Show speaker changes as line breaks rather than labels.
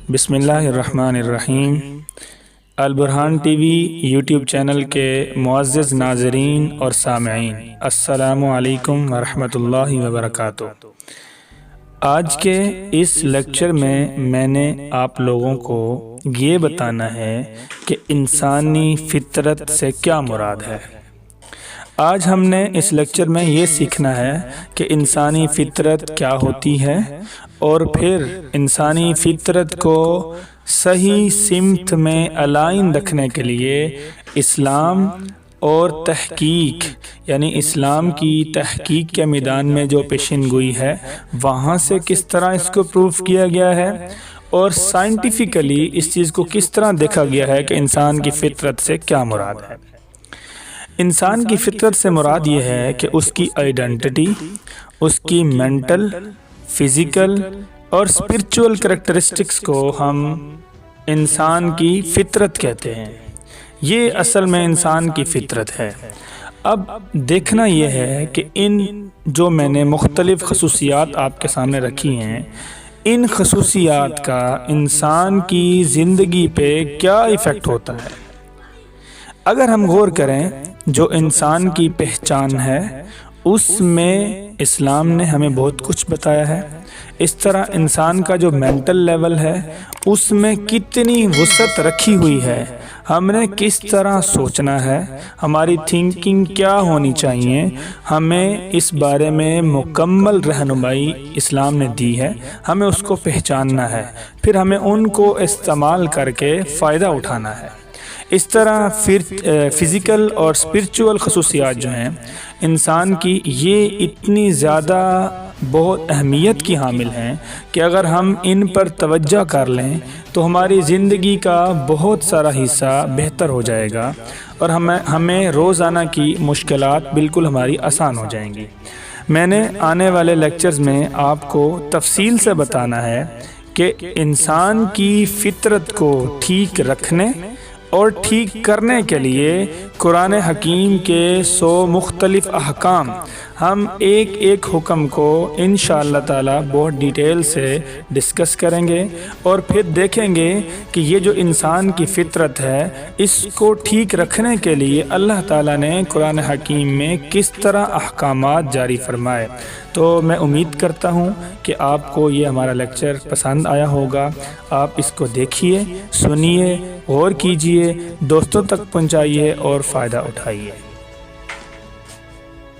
بسم اللہ الرحمن الرحیم۔ Al Burhan T V YouTube channel کے معزز ناظرین اور سامعین، السلام علیکم ورحمۃ اللہ وبرکاتہ۔ آج کے اس لیکچر میں نے آپ لوگوں کو یہ بتانا ہے کہ انسانی فطرت سے کیا مراد ہے۔ آج ہم نے اس لیکچر میں یہ سیکھنا ہے کہ انسانی فطرت کیا ہوتی ہے، اور پھر انسانی فطرت کو صحیح سمت میں الائن رکھنے کے لیے اسلام اور تحقیق، یعنی اسلام کی تحقیق کے میدان میں جو پیشن گوئی ہے وہاں سے کس طرح اس کو پروف کیا گیا ہے، اور سائنٹیفیکلی اس چیز کو کس طرح دیکھا گیا ہے کہ انسان کی فطرت سے کیا مراد ہے۔ انسان کی فطرت سے مراد یہ ہے کہ اس کی آئیڈینٹی، اس کی مینٹل، فزیکل اور اسپرچول کریکٹرسٹکس کو ہم انسان کی فطرت کہتے ہیں۔ یہ اصل میں انسان کی فطرت ہے۔ اب دیکھنا یہ ہے کہ ان جو میں نے مختلف خصوصیات آپ کے سامنے رکھی ہیں، ان خصوصیات کا انسان کی زندگی پہ کیا ایفیکٹ ہوتا ہے۔ اگر ہم غور کریں، جو انسان کی پہچان ہے اس میں اسلام نے ہمیں بہت کچھ بتایا ہے۔ اس طرح انسان کا جو مینٹل لیول ہے اس میں کتنی وسعت رکھی ہوئی ہے، ہم نے کس طرح سوچنا ہے، ہماری تھنکنگ کیا ہونی چاہیے، ہمیں اس بارے میں مکمل رہنمائی اسلام نے دی ہے۔ ہمیں اس کو پہچاننا ہے، پھر ہمیں ان کو استعمال کر کے فائدہ اٹھانا ہے۔ اس طرح فزیکل اور اسپرچول خصوصیات جو ہیں انسان کی، یہ اتنی زیادہ بہت اہمیت کی حامل ہیں کہ اگر ہم ان پر توجہ کر لیں تو ہماری زندگی کا بہت سارا حصہ بہتر ہو جائے گا، اور ہمیں روزانہ کی مشکلات بالکل ہماری آسان ہو جائیں گی۔ میں نے آنے والے لیکچرز میں آپ کو تفصیل سے بتانا ہے کہ انسان کی فطرت کو ٹھیک رکھنے اور ٹھیک کرنے کے لیے قرآن حکیم کے 100 مختلف احکام، ہم ایک ایک حکم کو انشاءاللہ تعالی بہت ڈیٹیل سے ڈسکس کریں گے، اور پھر دیکھیں گے کہ یہ جو انسان کی فطرت ہے اس کو ٹھیک رکھنے کے لیے اللہ تعالی نے قرآن حکیم میں کس طرح احکامات جاری فرمائے۔ تو میں امید کرتا ہوں کہ آپ کو یہ ہمارا لیکچر پسند آیا ہوگا۔ آپ اس کو دیکھیے، سنیے، غور کیجیے، دوستوں تک پہنچائیے اور فائدہ اٹھائیے۔